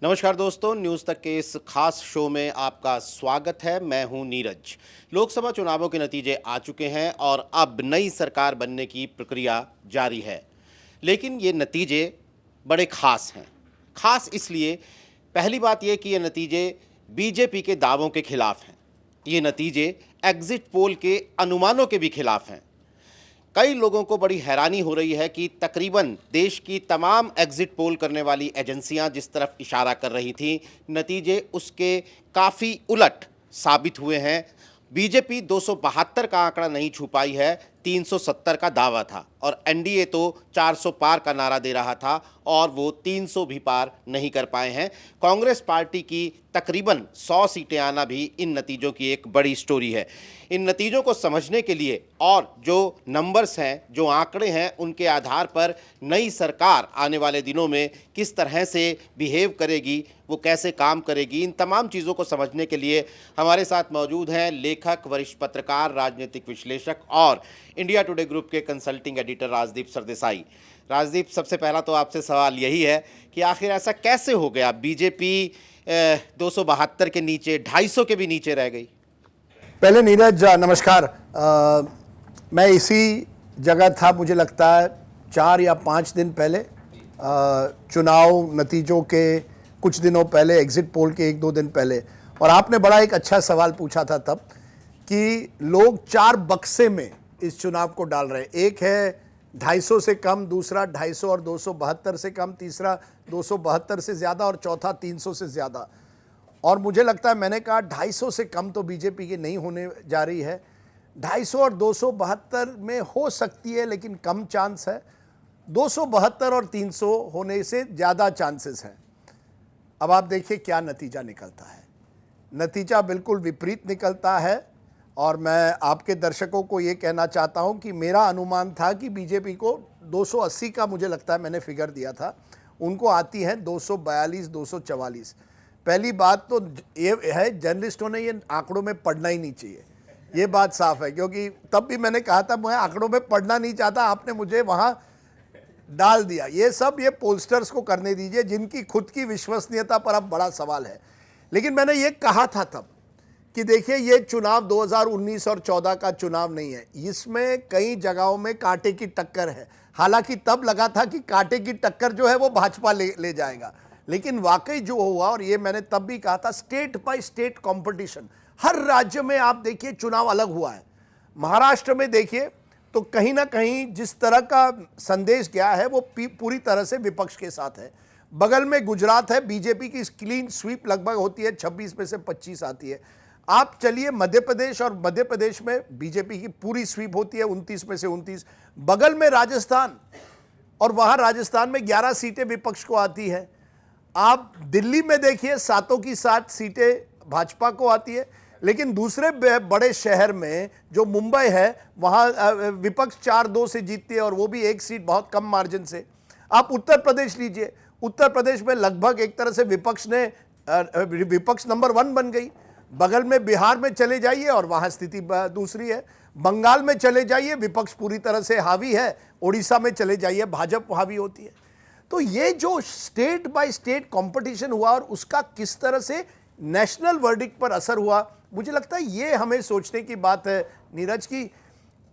नमस्कार दोस्तों, न्यूज़ तक के इस खास शो में आपका स्वागत है। मैं हूं नीरज। लोकसभा चुनावों के नतीजे आ चुके हैं और अब नई सरकार बनने की प्रक्रिया जारी है। लेकिन ये नतीजे बड़े खास हैं। खास इसलिए, पहली बात ये कि ये नतीजे बीजेपी के दावों के खिलाफ हैं। ये नतीजे एग्जिट पोल के अनुमानों के भी खिलाफ हैं। कई लोगों को बड़ी हैरानी हो रही है कि तकरीबन देश की तमाम एग्जिट पोल करने वाली एजेंसियां जिस तरफ इशारा कर रही थीं, नतीजे उसके काफ़ी उलट साबित हुए हैं। बीजेपी 272 का आंकड़ा नहीं छू पाई है, 370 का दावा था और एनडीए तो 400 पार का नारा दे रहा था और वो 300 भी पार नहीं कर पाए हैं। कांग्रेस पार्टी की तकरीबन 100 सीटें आना भी इन नतीजों की एक बड़ी स्टोरी है। इन नतीजों को समझने के लिए और जो नंबर्स हैं, जो आंकड़े हैं, उनके आधार पर नई सरकार आने वाले दिनों में किस तरह से बिहेव करेगी, वो कैसे काम करेगी, इन तमाम चीज़ों को समझने के लिए हमारे साथ मौजूद हैं लेखक, वरिष्ठ पत्रकार, राजनीतिक विश्लेषक और इंडिया टुडे ग्रुप के कंसल्टिंग एडिटर राजदीप सरदेसाई। राजदीप, सबसे पहला तो आपसे सवाल यही है कि आखिर ऐसा कैसे हो गया, बीजेपी 272 के नीचे, 250 के भी नीचे रह गई? पहले नीरज नमस्कार। मैं इसी जगह था, मुझे लगता है 4 या 5 दिन पहले, चुनाव नतीजों के कुछ दिनों पहले, एग्जिट पोल के 1-2 दिन पहले, और आपने बड़ा एक अच्छा सवाल पूछा था तब कि लोग 4 बक्से में इस चुनाव को डाल रहे हैं। एक है 250 से कम, दूसरा 250 और 272 से कम, तीसरा 272 से ज़्यादा और चौथा 300 से ज़्यादा। और मुझे लगता है, मैंने कहा 250 से कम तो बीजेपी की नहीं होने जा रही है। 250 और 272 में हो सकती है, लेकिन कम चांस है। 272 और 300 होने से ज़्यादा चांसेस हैं। अब आप देखिए क्या नतीजा निकलता है। नतीजा बिल्कुल विपरीत निकलता है और मैं आपके दर्शकों को ये कहना चाहता हूँ कि मेरा अनुमान था कि बीजेपी को 280 का, मुझे लगता है मैंने फिगर दिया था, उनको आती है 242, 244। पहली बात तो ये है, जर्नलिस्टों ने ये आंकड़ों में पढ़ना ही नहीं चाहिए, ये बात साफ है, क्योंकि तब भी मैंने कहा था मैं आंकड़ों में पढ़ना नहीं चाहता, आपने मुझे वहां डाल दिया। ये सब ये पोलस्टर्स को करने दीजिए, जिनकी खुद की विश्वसनीयता पर अब बड़ा सवाल है। लेकिन मैंने ये कहा था तब कि देखिए, ये चुनाव 2019 और 14 का चुनाव नहीं है, इसमें कई जगहों में कांटे की टक्कर है। हालांकि तब लगा था कि कांटे की टक्कर जो है वो भाजपा ले जाएगा, लेकिन वाकई जो हुआ, और ये मैंने तब भी कहा था, स्टेट बाय स्टेट कंपटीशन, हर राज्य में आप देखिए चुनाव अलग हुआ है। महाराष्ट्र में देखिए तो कहीं ना कहीं जिस तरह का संदेश गया है वो पूरी तरह से विपक्ष के साथ है। बगल में गुजरात है, बीजेपी की क्लीन स्वीप लगभग होती है, 26 में से 25 आती है। आप चलिए मध्य प्रदेश, और मध्य प्रदेश में बीजेपी की पूरी स्वीप होती है, 29 में से 29। बगल में राजस्थान, और वहां राजस्थान में 11 सीटें विपक्ष को आती है। आप दिल्ली में देखिए 7 की 7 सीटें भाजपा को आती है, लेकिन दूसरे बड़े शहर में जो मुंबई है, वहां विपक्ष 4-2 से जीतती है, और वो भी 1 सीट बहुत कम मार्जिन से। आप उत्तर प्रदेश लीजिए, उत्तर प्रदेश में लगभग एक तरह से विपक्ष नंबर 1 बन गई। बगल में बिहार में चले जाइए और वहां स्थिति दूसरी है। बंगाल में चले जाइए, विपक्ष पूरी तरह से हावी है। उड़ीसा में चले जाइए, भाजपा हावी होती है। तो ये जो स्टेट बाय स्टेट कंपटीशन हुआ और उसका किस तरह से नेशनल वर्डिक्ट पर असर हुआ, मुझे लगता है ये हमें सोचने की बात है नीरज की।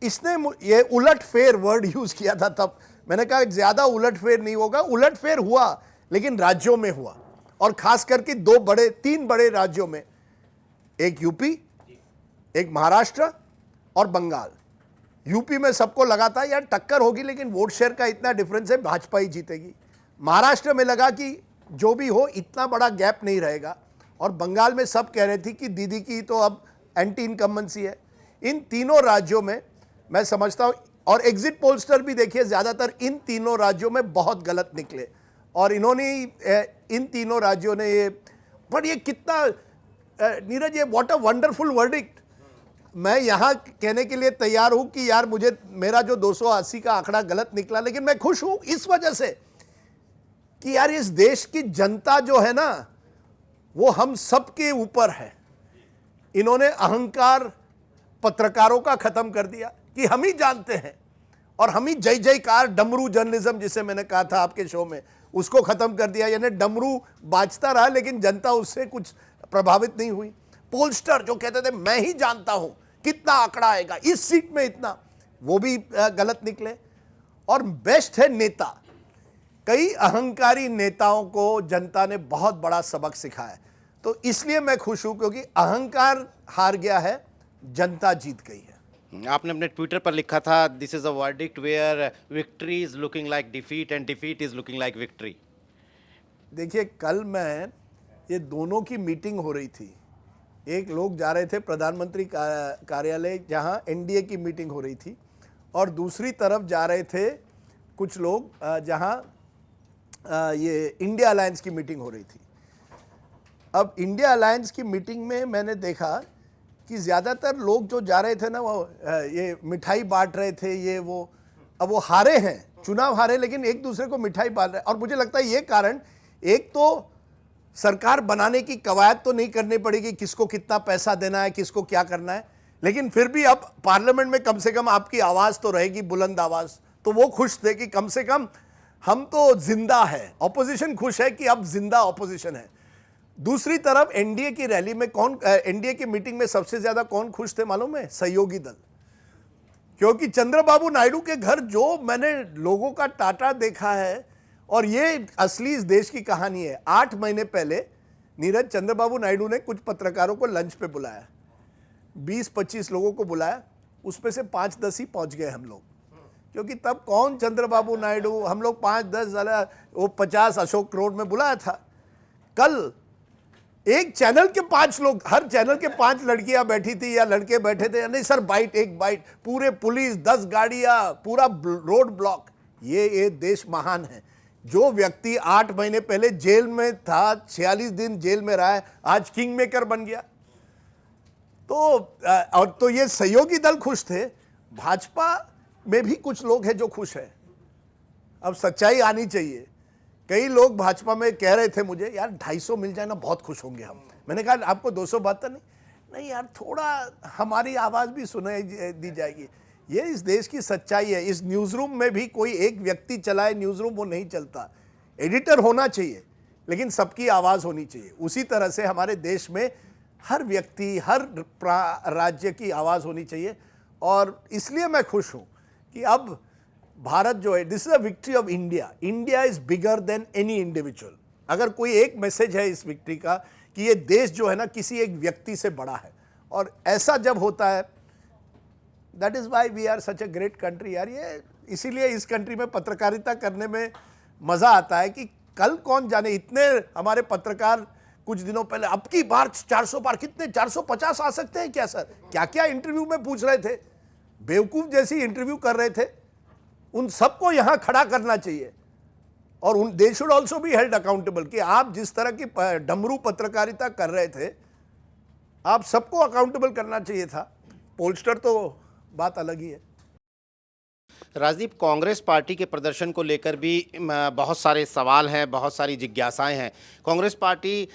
इसने ये उलटफेर वर्ड यूज किया था तब, मैंने कहा ज्यादा उलटफेर नहीं होगा। उलटफेर हुआ, लेकिन राज्यों में हुआ, और खास करके 3 बड़े राज्यों में, एक यूपी, एक महाराष्ट्र और बंगाल। यूपी में सबको लगा था यार टक्कर होगी, लेकिन वोट शेयर का इतना डिफरेंस है, भाजपा ही जीतेगी। महाराष्ट्र में लगा कि जो भी हो इतना बड़ा गैप नहीं रहेगा, और बंगाल में सब कह रहे थे कि दीदी की तो अब एंटी इनकम्बेंसी है। इन तीनों राज्यों में मैं समझता हूं, और एग्जिट पोलस्टर भी देखिए ज्यादातर इन तीनों राज्यों में बहुत गलत निकले, और इन्होंने इन तीनों राज्यों ने ये, पर ये कितना नीरज, ये व्हाट अ वंडरफुल वर्डिक्ट। मैं यहां कहने के लिए तैयार हूं कि यार मुझे मेरा जो 280 का आंकड़ा गलत निकला, लेकिन मैं खुश हूं इस वजह से कि यार इस देश की जनता जो है ना, वो हम सबके ऊपर है। इन्होंने अहंकार पत्रकारों का खत्म कर दिया कि हम ही जानते हैं, और हम ही जय जयकार, डमरू जर्नलिज्म जिसे मैंने कहा था आपके शो में, उसको खत्म कर दिया, यानी डमरू बाजता रहा लेकिन जनता उससे कुछ प्रभावित नहीं हुई। पोलस्टर जो कहते थे मैं ही जानता हूं कितना आंकड़ा आएगा इस सीट में इतना, वो भी गलत निकले। और बेस्ट है नेता, कई अहंकारी नेताओं को जनता ने बहुत बड़ा सबक सिखाया, तो इसलिए मैं खुश हूं क्योंकि अहंकार हार गया है, जनता जीत गई है। आपने अपने ट्विटर पर लिखा था this is a verdict where victory is looking like defeat and defeat is looking like victory. देखिए कल मैं ये दोनों की मीटिंग हो रही थी, एक लोग जा रहे थे प्रधानमंत्री कार्यालय जहां एनडीए की मीटिंग हो रही थी, और दूसरी तरफ जा रहे थे कुछ लोग जहां ये इंडिया अलायंस की मीटिंग हो रही थी। अब इंडिया अलायंस की मीटिंग में मैंने देखा कि ज़्यादातर लोग जो जा रहे थे ना, वो ये मिठाई बांट रहे थे, ये वो, अब वो हारे हैं, चुनाव हारे, लेकिन एक दूसरे को मिठाई बांट रहे। और मुझे लगता है ये कारण, एक तो सरकार बनाने की कवायद तो नहीं करनी पड़ेगी, किसको कितना पैसा देना है, किसको क्या करना है, लेकिन फिर भी अब पार्लियामेंट में कम से कम आपकी आवाज़ तो रहेगी, बुलंद आवाज़। तो वो खुश थे कि कम से कम हम तो जिंदा है, ऑपोजिशन खुश है कि अब जिंदा ऑपोजिशन है। दूसरी तरफ एनडीए की रैली में कौन, एनडीए की मीटिंग में सबसे ज्यादा कौन खुश थे मालूम है? सहयोगी दल। क्योंकि चंद्रबाबू नायडू के घर जो मैंने लोगों का टाटा देखा है, और ये असली इस देश की कहानी है। 8 महीने पहले नीरज, चंद्रबाबू नायडू ने कुछ पत्रकारों को लंच पे बुलाया, 20-25 लोगों को बुलाया, उसमें से 5-10 ही पहुंच गए हम लोग, क्योंकि तब कौन चंद्रबाबू नायडू, हम लोग 5-10 वो 50 अशोक रोड में बुलाया था। कल एक चैनल के 5 लोग, हर चैनल के 5 लड़कियां बैठी थी या लड़के बैठे थे, नहीं सर बाइट, एक बाइट, पूरे पुलिस 10 गाड़ियां, पूरा रोड ब्लॉक। ये देश महान है। जो व्यक्ति 8 महीने पहले जेल में था, 46 दिन जेल में रहा है, आज किंग मेकर बन गया। तो और तो ये सहयोगी दल खुश थे। भाजपा में भी कुछ लोग हैं जो खुश हैं। अब सच्चाई आनी चाहिए। कई लोग भाजपा में कह रहे थे मुझे, यार 250 मिल जाए ना बहुत खुश होंगे हम। मैंने कहा आपको 272 नहीं यार, थोड़ा हमारी आवाज़ भी सुनाई दी जाएगी। ये इस देश की सच्चाई है। इस न्यूज़ रूम में भी कोई एक व्यक्ति चलाए न्यूज़ रूम, वो नहीं चलता। एडिटर होना चाहिए, लेकिन सबकी आवाज़ होनी चाहिए। उसी तरह से हमारे देश में हर व्यक्ति, हर राज्य की आवाज़ होनी चाहिए। और इसलिए मैं खुश हूँ कि अब भारत जो है, this is a victory of India. India is bigger than any individual. अगर कोई एक मैसेज है इस विक्ट्री का कि ये देश जो है ना किसी एक व्यक्ति से बड़ा है, और ऐसा जब होता है, that is why we are such a great country. यार ये इसीलिए इस कंट्री में पत्रकारिता करने में मजा आता है कि कल कौन जाने, इतने हमारे पत्रकार कुछ दिनों पहले अब की बार 400 पार, कितने 450 आ सकते हैं क्या सर, क्या क्या इंटरव्यू में पूछ रहे थे, बेवकूफ जैसी इंटरव्यू कर रहे थे। उन सबको यहां खड़ा करना चाहिए, और उन they should also be held accountable कि आप जिस तरह की डमरू पत्रकारिता कर रहे थे, आप सबको अकाउंटेबल करना चाहिए था। पोलस्टर तो बात अलग ही है। राजदीप, कांग्रेस पार्टी के प्रदर्शन को लेकर भी बहुत सारे सवाल हैं, बहुत सारी जिज्ञासाएं हैं। कांग्रेस पार्टी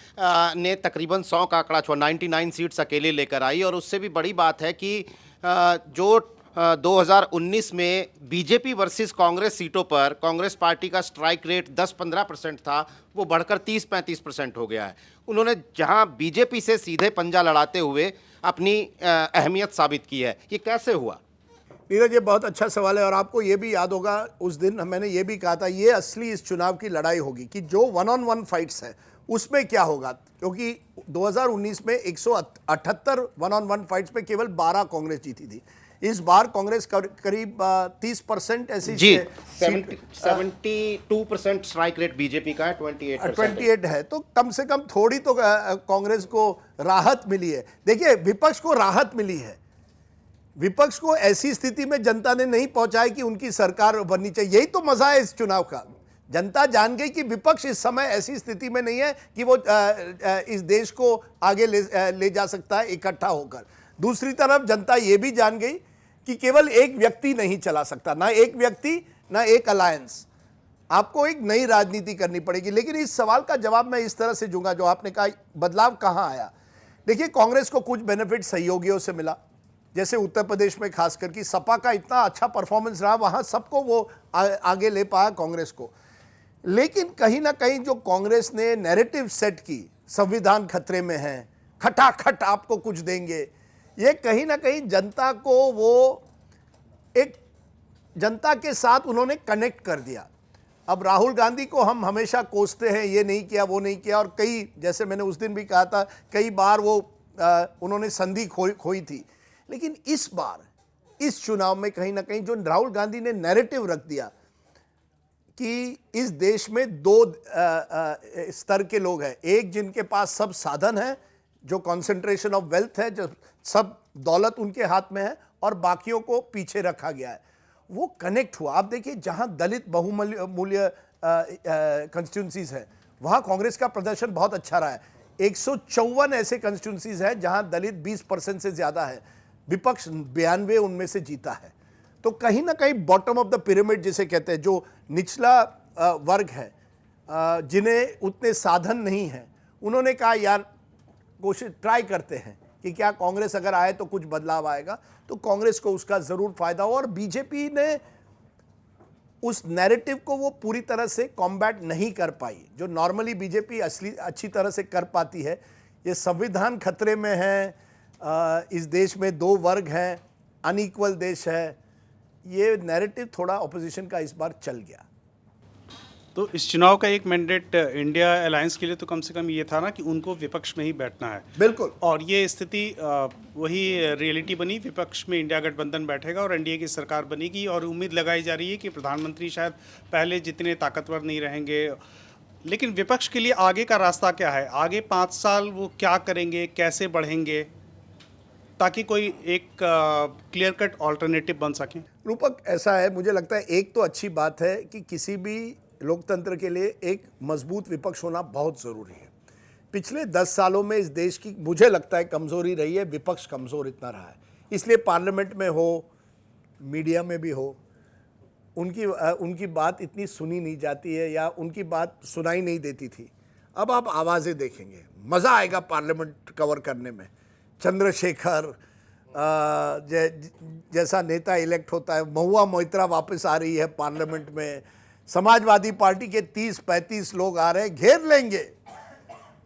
ने तकरीबन 100 का आंकड़ा छुआ, 99 सीट्स अकेले लेकर आई, और उससे भी बड़ी बात है कि जो 2019 में बीजेपी वर्सेस कांग्रेस सीटों पर कांग्रेस पार्टी का स्ट्राइक रेट 10-15% था, वो बढ़कर 30-35% हो गया है। उन्होंने जहां बीजेपी से सीधे पंजा लड़ाते हुए अपनी अहमियत साबित की है। ये कैसे हुआ? नीरज, ये बहुत अच्छा सवाल है, और आपको ये भी याद होगा उस दिन मैंने ये भी कहा था, ये असली इस चुनाव की लड़ाई होगी कि जो 1-on-1 फाइट्स है उसमें क्या होगा। क्योंकि 2019 में 178 1-on-1 फाइट्स में केवल 12 कांग्रेस जीती थी। इस बार कांग्रेस करीब 30% ऐसी जी, 72% स्ट्राइक रेट बीजेपी का है, 28% है। तो कम से कम थोड़ी तो कांग्रेस को राहत मिली है। देखिए, विपक्ष को राहत मिली है। विपक्ष को ऐसी स्थिति में जनता ने नहीं पहुंचाया कि उनकी सरकार बननी चाहिए। यही तो मजा है इस चुनाव का। जनता जान गई कि विपक्ष इस समय ऐसी स्थिति में नहीं है कि वो इस देश को आगे ले जा सकता है इकट्ठा होकर। दूसरी तरफ जनता ये भी जान गई कि केवल एक व्यक्ति नहीं चला सकता, ना एक व्यक्ति ना एक अलायंस। आपको एक नई राजनीति करनी पड़ेगी। लेकिन इस सवाल का जवाब मैं इस तरह से दूंगा, जो आपने कहा बदलाव कहां आया। देखिए, कांग्रेस को कुछ बेनिफिट सहयोगियों से मिला, जैसे उत्तर प्रदेश में खासकर कि सपा का इतना अच्छा परफॉर्मेंस रहा, वहां सबको वो आगे ले पाया कांग्रेस को। लेकिन कहीं ना कहीं जो कांग्रेस ने नैरेटिव सेट की, संविधान खतरे में है, खटाखट आपको कुछ देंगे, ये कहीं ना कहीं जनता को वो एक जनता के साथ उन्होंने कनेक्ट कर दिया। अब राहुल गांधी को हम हमेशा कोसते हैं, ये नहीं किया वो नहीं किया, और कई, जैसे मैंने उस दिन भी कहा था, कई बार वो उन्होंने संधि खोई थी। लेकिन इस बार इस चुनाव में कहीं ना कहीं जो राहुल गांधी ने नैरेटिव रख दिया कि इस देश में दो स्तर के लोग हैं, एक जिनके पास सब साधन है, जो कॉन्सेंट्रेशन ऑफ वेल्थ है, जो सब दौलत उनके हाथ में है, और बाकियों को पीछे रखा गया है। वो कनेक्ट हुआ। आप देखिए, जहां दलित बहुमूल्य कंस्टिट्यूंसीज है, वहां कांग्रेस का प्रदर्शन बहुत अच्छा रहा है। 154 ऐसे कंस्टिट्यूंसीज हैं जहां दलित 20% से ज्यादा है, विपक्ष 92 उनमें से जीता है। तो कहीं ना कहीं बॉटम ऑफ द पिरामिड जिसे कहते हैं, जो निचला वर्ग है, जिन्हें उतने साधन नहीं है, उन्होंने कहा यार कोशिश ट्राई करते हैं कि क्या कांग्रेस अगर आए तो कुछ बदलाव आएगा, तो कांग्रेस को उसका जरूर फायदा हो। और बीजेपी ने उस नैरेटिव को वो पूरी तरह से कॉम्बैट नहीं कर पाई, जो नॉर्मली बीजेपी अच्छी तरह से कर पाती है। ये संविधान खतरे में है, इस देश में दो वर्ग हैं, अनइक्वल देश है, ये नैरेटिव थोड़ा ऑपोजिशन का इस बार चल गया। तो इस चुनाव का एक मैंडेट इंडिया अलायंस के लिए तो कम से कम ये था ना कि उनको विपक्ष में ही बैठना है। बिल्कुल। और ये स्थिति वही रियलिटी बनी, विपक्ष में इंडिया गठबंधन बैठेगा और एनडीए की सरकार बनेगी। और उम्मीद लगाई जा रही है कि प्रधानमंत्री शायद पहले जितने ताकतवर नहीं रहेंगे। लेकिन विपक्ष के लिए आगे का रास्ता क्या है? आगे 5 साल वो क्या करेंगे, कैसे बढ़ेंगे, ताकि कोई एक क्लियर कट ऑल्टरनेटिव बन सके? रूपक, ऐसा है, मुझे लगता है एक तो अच्छी बात है कि किसी भी लोकतंत्र के लिए एक मजबूत विपक्ष होना बहुत ज़रूरी है। पिछले 10 सालों में इस देश की, मुझे लगता है, कमज़ोरी रही है, विपक्ष कमज़ोर इतना रहा है। इसलिए पार्लियामेंट में हो, मीडिया में भी हो, उनकी बात इतनी सुनी नहीं जाती है, या उनकी बात सुनाई नहीं देती थी। अब आप आवाज़ें देखेंगे, मज़ा आएगा पार्लियामेंट कवर करने में। चंद्रशेखर जैसा नेता इलेक्ट होता है, महुआ मोइत्रा वापस आ रही है पार्लियामेंट में, समाजवादी पार्टी के 30-35 लोग आ रहे हैं, घेर लेंगे।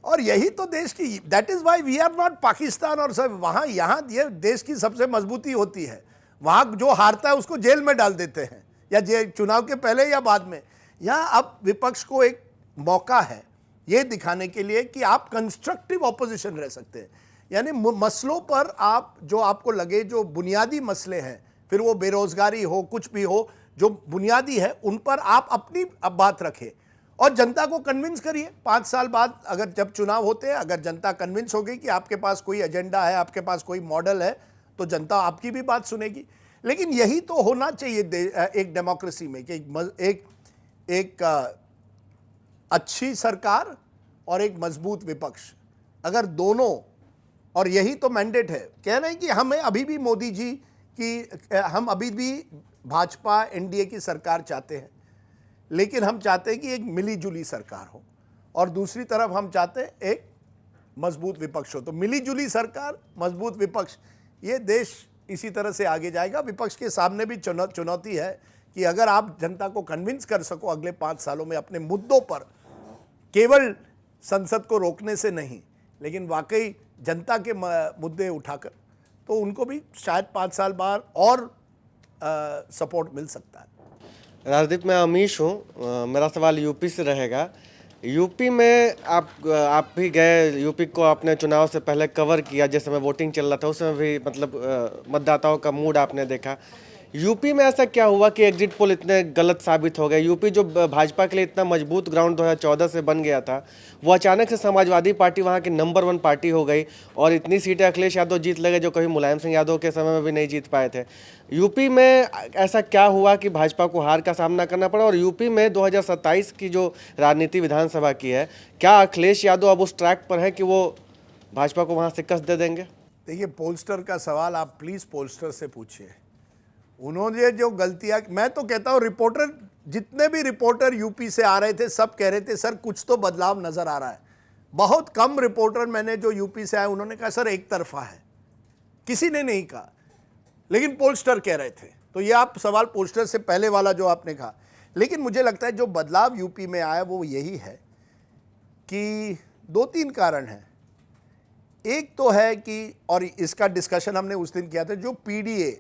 और यही तो देश की, that is why we are not Pakistan. और सब वहाँ, यहाँ ये देश की सबसे मजबूती होती है। वहाँ जो हारता है उसको जेल में डाल देते हैं, या चुनाव के पहले या बाद में। यहाँ अब विपक्ष को एक मौका है ये दिखाने के लिए कि आप कंस्ट्रक्टिव ऑपोजिशन रह सकते हैं। यानी मसलों पर आप, जो आपको लगे जो बुनियादी मसले हैं, फिर वो बेरोजगारी हो, कुछ भी हो, जो बुनियादी है, उन पर आप अपनी बात रखें और जनता को कन्विंस करिए। 5 साल बाद अगर जब चुनाव होते हैं, अगर जनता कन्विंस हो गई कि आपके पास कोई एजेंडा है, आपके पास कोई मॉडल है, तो जनता आपकी भी बात सुनेगी। लेकिन यही तो होना चाहिए एक डेमोक्रेसी में, कि एक अच्छी सरकार और एक मजबूत विपक्ष, अगर दोनों, और यही तो मैंडेट है। कह रहे हैं कि हमें अभी भी मोदी जी की, हम अभी भी भाजपा एनडीए की सरकार चाहते हैं, लेकिन हम चाहते हैं कि एक मिली जुली सरकार हो, और दूसरी तरफ हम चाहते हैं एक मजबूत विपक्ष हो। तो मिली जुली सरकार, मजबूत विपक्ष, ये देश इसी तरह से आगे जाएगा। विपक्ष के सामने भी चुनौती है कि अगर आप जनता को कन्विंस कर सको अगले 5 सालों में अपने मुद्दों पर, केवल संसद को रोकने से नहीं, लेकिन वाकई जनता के मुद्दे उठाकर, तो उनको भी शायद 5 साल बाद और सपोर्ट मिल सकता है। राजदीप, मैं अमीश हूँ। मेरा सवाल यूपी से रहेगा। यूपी में आप भी गए, यूपी को आपने चुनाव से पहले कवर किया, जिस समय वोटिंग चल रहा था उस समय भी, मतलब मतदाताओं का मूड आपने देखा। यूपी में ऐसा क्या हुआ कि एग्जिट पोल इतने गलत साबित हो गए? यूपी जो भाजपा के लिए इतना मजबूत ग्राउंड 2014 से बन गया था, वो अचानक से समाजवादी पार्टी वहाँ की नंबर 1 पार्टी हो गई, और इतनी सीटें अखिलेश यादव जीत लगे जो कभी मुलायम सिंह यादव के समय में भी नहीं जीत पाए थे। यूपी में ऐसा क्या हुआ कि भाजपा को हार का सामना करना पड़ा? और यूपी में 2027 की जो राजनीति विधानसभा की है, क्या अखिलेश यादव अब उस ट्रैक पर है कि वो भाजपा को वहाँ शिकस्त दे देंगे? देखिए, पोलस्टर का सवाल आप प्लीज़ पोलस्टर से पूछिए। उन्होंने जो गलतियां, मैं तो कहता हूं, रिपोर्टर, जितने भी रिपोर्टर यूपी से आ रहे थे, सब कह रहे थे सर कुछ तो बदलाव नजर आ रहा है। बहुत कम रिपोर्टर मैंने जो यूपी से आए, उन्होंने कहा सर एक तरफा है, किसी ने नहीं कहा, लेकिन पोलस्टर कह रहे थे। तो ये आप सवाल पोलस्टर से पहले वाला जो आपने कहा। लेकिन मुझे लगता है जो बदलाव यूपी में आया वो यही है कि 2-3 कारण हैं। एक तो है कि, और इसका डिस्कशन हमने उस दिन किया था, जो पीडीए,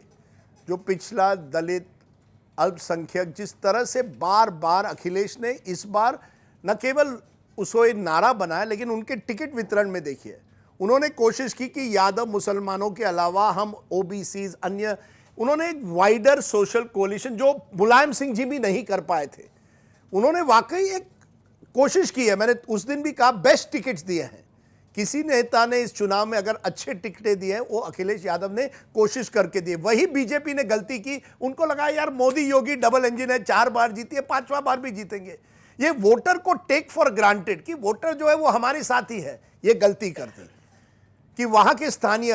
जो पिछला दलित अल्पसंख्यक, जिस तरह से बार बार अखिलेश ने इस बार न केवल उसको एक नारा बनाया, लेकिन उनके टिकट वितरण में देखिए उन्होंने कोशिश की कि यादव मुसलमानों के अलावा हम ओबीसीज, अन्य, उन्होंने एक वाइडर सोशल कोलिशन जो मुलायम सिंह जी भी नहीं कर पाए थे, उन्होंने वाकई एक कोशिश की है। मैंने उस दिन भी कहा बेस्ट टिकट्स दिए हैं, किसी नेता ने इस चुनाव में अगर अच्छे टिकटें दिए हैं वो अखिलेश यादव ने कोशिश करके दिए। वही बीजेपी ने गलती की, उनको लगा यार मोदी योगी डबल इंजन है, 4 बार जीती है, 5वां बार भी जीतेंगे। ये वोटर को टेक फॉर ग्रांटेड कि वोटर जो है वो हमारे साथ ही है, ये गलती कर दी कि वहां के स्थानीय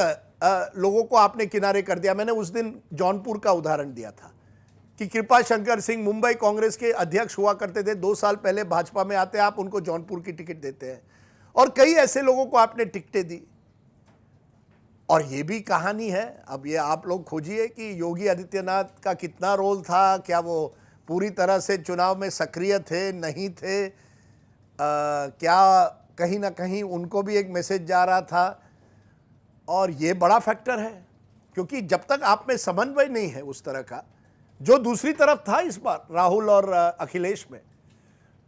लोगों को आपने किनारे कर दिया। मैंने उस दिन जौनपुर का उदाहरण दिया था कि कृपा शंकर सिंह मुंबई कांग्रेस के अध्यक्ष हुआ करते थे, 2 साल पहले भाजपा में आते, आप उनको जौनपुर की टिकट देते हैं, और कई ऐसे लोगों को आपने टिकटें दी। और ये भी कहानी है, अब ये आप लोग खोजिए कि योगी आदित्यनाथ का कितना रोल था, क्या वो पूरी तरह से चुनाव में सक्रिय थे, नहीं थे, क्या कहीं ना कहीं उनको भी एक मैसेज जा रहा था। और ये बड़ा फैक्टर है क्योंकि जब तक आप में समन्वय नहीं है उस तरह का, जो दूसरी तरफ था इस बार राहुल और अखिलेश में,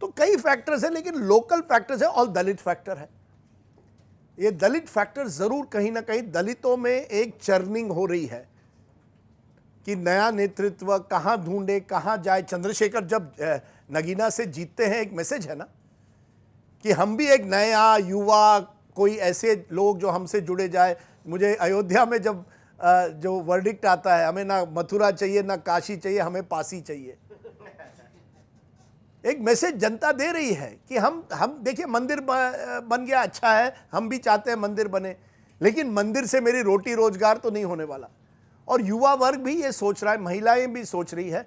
तो कई फैक्टर्स हैं, लेकिन लोकल फैक्टर्स है और दलित फैक्टर है। ये दलित फैक्टर जरूर कहीं ना कहीं दलितों में एक चर्निंग हो रही है कि नया नेतृत्व कहां ढूंढे, कहां जाए। चंद्रशेखर जब नगीना से जीतते हैं, एक मैसेज है ना कि हम भी एक नया युवा, कोई ऐसे लोग जो हमसे जुड़े जाए। मुझे अयोध्या में जब जो वर्डिक्ट आता है, हमें ना मथुरा चाहिए ना काशी चाहिए, हमें पासी चाहिए, एक मैसेज जनता दे रही है कि हम देखिए मंदिर बन गया, अच्छा है, हम भी चाहते हैं मंदिर बने, लेकिन मंदिर से मेरी रोटी रोजगार तो नहीं होने वाला। और युवा वर्ग भी ये सोच रहा है, महिलाएं भी सोच रही है,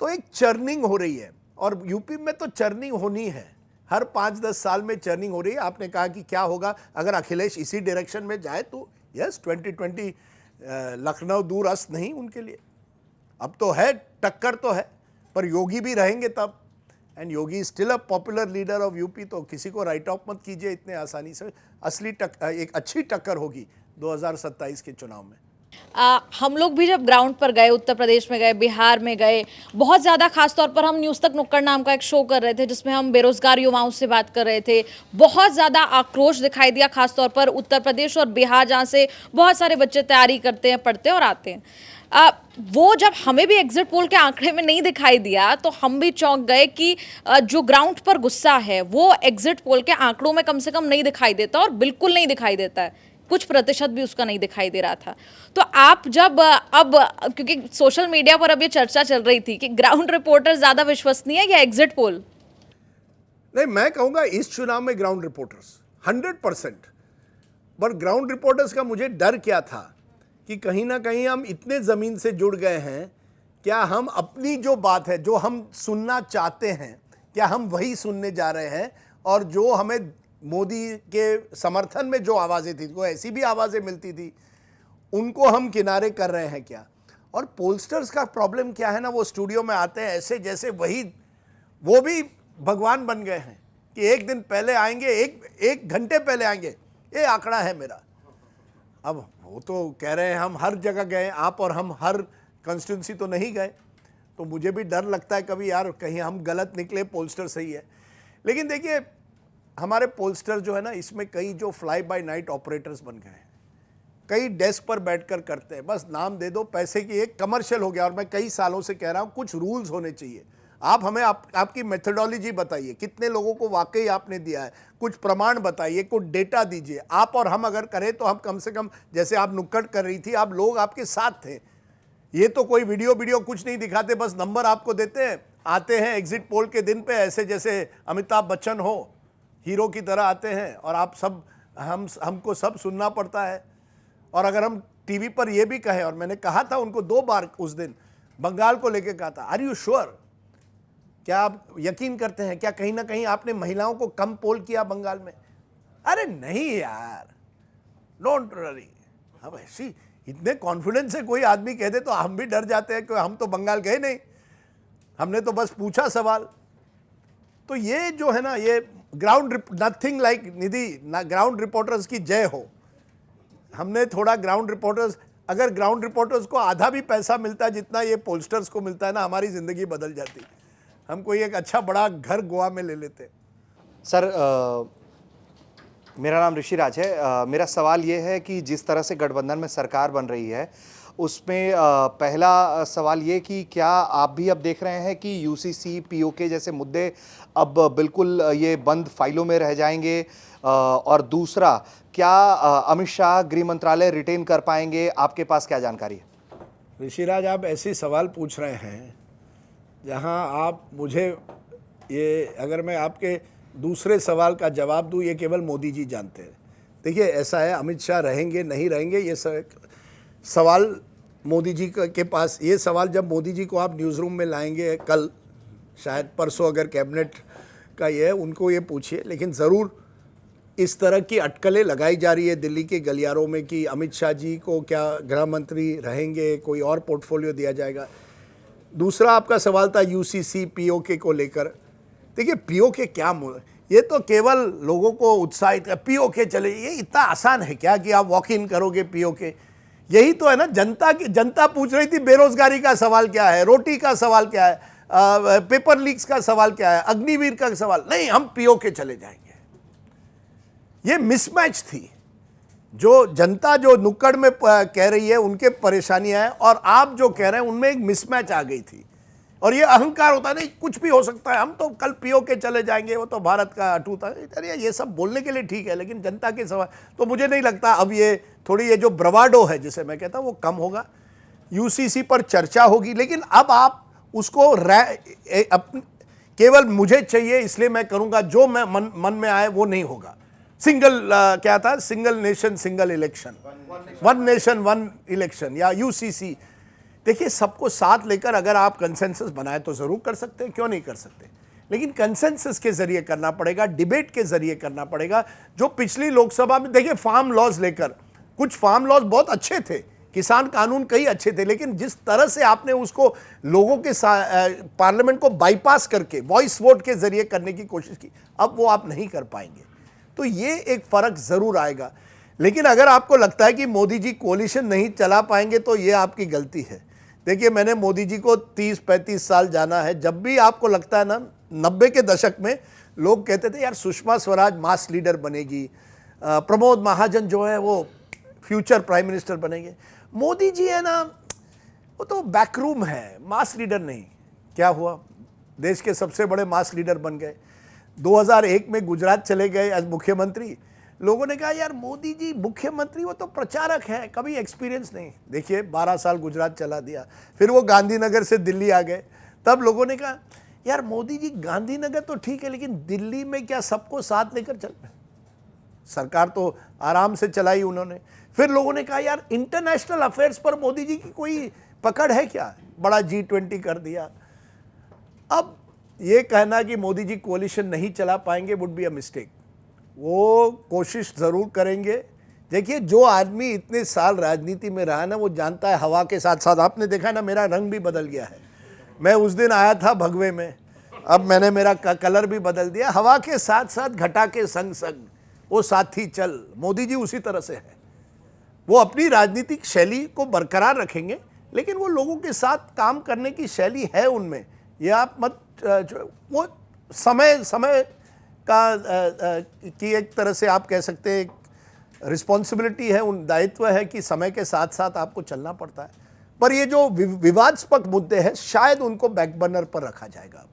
तो एक चर्निंग हो रही है। और यूपी में तो चर्निंग होनी है, हर 5-10 साल में चर्निंग हो रही है। आपने कहा कि क्या होगा अगर अखिलेश इसी डायरेक्शन में जाए, तो यस 2020 लखनऊ दूर अस्त नहीं उनके लिए। अब तो है, टक्कर तो है, पर योगी भी रहेंगे तब, and Yogi still a popular leader of UP, तो किसी को राइट ऑफ मत कीजिए इतने आसानी से। असली एक अच्छी टक्कर होगी 2027 के चुनाव में। हम लोग भी जब ग्राउंड पर गए, उत्तर प्रदेश में गए, बिहार में गए, बहुत ज़्यादा, खासतौर पर हम न्यूज़ तक नुक्कड़ नाम का एक शो कर रहे थे जिसमें हम बेरोजगार युवाओं से बात कर रहे थे। बहुत ज़्यादा आक्रोश दिखाई दिया, खासतौर पर उत्तर प्रदेश और बिहार, जहाँ से बहुत सारे बच्चे तैयारी करते हैं, पढ़ते हैं और आते हैं। वो जब हमें भी एग्जिट पोल के आंकड़े में नहीं दिखाई दिया तो हम भी चौंक गए कि जो ग्राउंड पर गुस्सा है वो एग्जिट पोल के आंकड़ों में कम से कम नहीं दिखाई देता, और बिल्कुल नहीं दिखाई देता है, कुछ प्रतिशत भी उसका नहीं दिखाई दे रहा था। तो आप जब अब, क्योंकि सोशल मीडिया पर अब ये चर्चा चल रही थी कि ग्राउंड रिपोर्टर ज्यादा विश्वसनीय है या एग्जिट पोल? नहीं, मैं कहूंगा इस चुनाव में ग्राउंड रिपोर्टर्स 100%। पर ग्राउंड रिपोर्टर्स का मुझे डर क्या था कि कहीं ना कहीं हम इतने ज़मीन से जुड़ गए हैं, क्या हम अपनी जो बात है, जो हम सुनना चाहते हैं, क्या हम वही सुनने जा रहे हैं, और जो हमें मोदी के समर्थन में जो आवाज़ें थी, वो ऐसी भी आवाज़ें मिलती थी, उनको हम किनारे कर रहे हैं क्या? और पोलस्टर्स का प्रॉब्लम क्या है ना, वो स्टूडियो में आते हैं ऐसे जैसे वही, वो भी भगवान बन गए हैं कि एक दिन पहले आएंगे, एक घंटे पहले आएंगे, ये आंकड़ा है मेरा। अब वो तो कह रहे हैं हम हर जगह गए, आप और हम हर कंस्टिट्यूंसी तो नहीं गए, तो मुझे भी डर लगता है कभी यार कहीं हम गलत निकले, पोलस्टर सही है। लेकिन देखिए हमारे पोलस्टर जो है ना, इसमें कई जो फ्लाई बाय नाइट ऑपरेटर्स बन गए हैं, कई डेस्क पर बैठकर करते हैं, बस नाम दे दो, पैसे की एक कमर्शियल हो गया। और मैं कई सालों से कह रहा हूँ कुछ रूल्स होने चाहिए। आप हमें आपकी मेथोडोलॉजी बताइए, कितने लोगों को वाकई आपने दिया है, कुछ प्रमाण बताइए, कुछ डेटा दीजिए। आप और हम अगर करें तो हम कम से कम, जैसे आप नुक्कड़ कर रही थी, आप लोग आपके साथ थे। ये तो कोई वीडियो कुछ नहीं दिखाते, बस नंबर आपको देते हैं, आते हैं एग्जिट पोल के दिन पे ऐसे जैसे अमिताभ बच्चन हो, हीरो की तरह आते हैं, और आप सब हमको सब सुनना पड़ता है। और अगर हम टीवी पर ये भी कहें, और मैंने कहा था उनको 2 बार उस दिन बंगाल को लेकर कहा था, आर यू श्योर, क्या आप यकीन करते हैं, क्या कहीं ना कहीं आपने महिलाओं को कम पोल किया बंगाल में? अरे नहीं यार, डोंट वरी। अब ऐसी इतने कॉन्फिडेंस से कोई आदमी कह दे तो हम भी डर जाते हैं कि हम तो बंगाल गए नहीं, हमने तो बस पूछा सवाल। तो ये जो है ना, ये नथिंग लाइक निधि, ग्राउंड रिपोर्टर्स की जय हो। हमने थोड़ा ग्राउंड रिपोर्टर्स, अगर ग्राउंड रिपोर्टर्स को आधा भी पैसा मिलता है जितना ये पोलस्टर्स को मिलता है ना, हमारी ज़िंदगी बदल जाती। हम कोई एक अच्छा बड़ा घर गोवा में ले लेते। सर मेरा नाम ऋषिराज है। मेरा सवाल ये है कि जिस तरह से गठबंधन में सरकार बन रही है उसमें पहला सवाल ये कि क्या आप भी अब देख रहे हैं कि यूसीसी पीओके जैसे मुद्दे अब बिल्कुल ये बंद फाइलों में रह जाएंगे, और दूसरा क्या अमित शाह गृह मंत्रालय रिटेन कर पाएंगे? आपके पास क्या जानकारी है? ऋषिराज, आप ऐसे सवाल पूछ रहे हैं जहां आप मुझे ये, अगर मैं आपके दूसरे सवाल का जवाब दूं, ये केवल मोदी जी जानते हैं। देखिए ऐसा है, अमित शाह रहेंगे नहीं रहेंगे ये सवाल मोदी जी के पास। ये सवाल जब मोदी जी को आप न्यूज़ रूम में लाएंगे, कल शायद परसों, अगर कैबिनेट का ये है, उनको ये पूछिए। लेकिन ज़रूर इस तरह की अटकलें लगाई जा रही है दिल्ली के गलियारों में कि अमित शाह जी को क्या गृह मंत्री रहेंगे, कोई और पोर्टफोलियो दिया जाएगा। दूसरा आपका सवाल था यूसीसी पीओके को लेकर। देखिए पीओके क्या, ये तो केवल लोगों को उत्साहित कर, पीओके चले, ये इतना आसान है क्या कि आप वॉक इन करोगे पीओके? यही तो है ना, जनता पूछ रही थी बेरोजगारी का सवाल क्या है, रोटी का सवाल क्या है, पेपर लीक्स का सवाल क्या है, अग्निवीर का सवाल नहीं, हम पीओके चले जाएंगे। ये मिसमैच थी। जो जनता जो नुक्कड़ में कह रही है उनके परेशानियां हैं, और आप जो कह रहे हैं उनमें एक मिसमैच आ गई थी। और ये अहंकार होता है, नहीं कुछ भी हो सकता है, हम तो कल पीओके चले जाएंगे, वो तो भारत का अटूट है। अरे ये सब बोलने के लिए ठीक है, लेकिन जनता के सवाल तो मुझे नहीं लगता अब ये थोड़ी, ये जो ब्रवाडो है जिसे मैं कहता हूँ, वो कम होगा। यूसीसी पर चर्चा होगी, लेकिन अब आप उसको केवल मुझे चाहिए इसलिए मैं करूँगा, जो मैं मन में आए वो नहीं होगा। क्या था, single nation single election, one nation one election, या यूसीसी। देखिए सबको साथ लेकर अगर आप कंसेंसस बनाए तो ज़रूर कर सकते हैं, क्यों नहीं कर सकते, लेकिन कंसेंसस के जरिए करना पड़ेगा, डिबेट के जरिए करना पड़ेगा। जो पिछली लोकसभा में देखिए फार्म लॉज लेकर, कुछ फार्म लॉज बहुत अच्छे थे, किसान कानून कई अच्छे थे, लेकिन जिस तरह से आपने उसको लोगों के पार्लियामेंट को बाईपास करके वॉइस वोट के जरिए करने की कोशिश की, अब वो आप नहीं कर पाएंगे। तो ये एक फ़र्क ज़रूर आएगा। लेकिन अगर आपको लगता है कि मोदी जी कोलिशन नहीं चला पाएंगे तो ये आपकी गलती है। देखिए मैंने मोदी जी को 30-35 साल जाना है। जब भी आपको लगता है ना, 90 के दशक में लोग कहते थे यार सुषमा स्वराज मास लीडर बनेगी, प्रमोद महाजन जो है वो फ्यूचर प्राइम मिनिस्टर बनेंगे। मोदी जी है ना, वो तो बैकरूम है, मास लीडर नहीं। क्या हुआ, देश के सबसे बड़े मास लीडर बन गए। 2001 में गुजरात चले गए एज मुख्यमंत्री। लोगों ने कहा यार मोदी जी मुख्यमंत्री, वो तो प्रचारक है, कभी एक्सपीरियंस नहीं। देखिए 12 साल गुजरात चला दिया, फिर वो गांधीनगर से दिल्ली आ गए। तब लोगों ने कहा यार मोदी जी गांधीनगर तो ठीक है, लेकिन दिल्ली में क्या सबको साथ लेकर चल रहे? सरकार तो आराम से चलाई उन्होंने। फिर लोगों ने कहा यार इंटरनेशनल अफेयर्स पर मोदी जी की कोई पकड़ है क्या? बड़ा G20 कर दिया। अब ये कहना कि मोदी जी कोलिशन नहीं चला पाएंगे वुड बी अ मिस्टेक। वो कोशिश ज़रूर करेंगे। देखिए जो आदमी इतने साल राजनीति में रहा ना, वो जानता है हवा के साथ साथ। आपने देखा ना मेरा रंग भी बदल गया है। मैं उस दिन आया था भगवे में, अब मैंने मेरा कलर भी बदल दिया। हवा के साथ साथ घटा के संग संग वो साथी चल। मोदी जी उसी तरह से है। वो अपनी राजनीतिक शैली को बरकरार रखेंगे, लेकिन वो लोगों के साथ काम करने की शैली है उनमें। ये आप मत, वो समय का की एक तरह से आप कह सकते हैं रिस्पॉन्सिबिलिटी है, उन दायित्व है कि समय के साथ साथ आपको चलना पड़ता है। पर ये जो विवादास्पद मुद्दे हैं शायद उनको बैकबर्नर पर रखा जाएगा।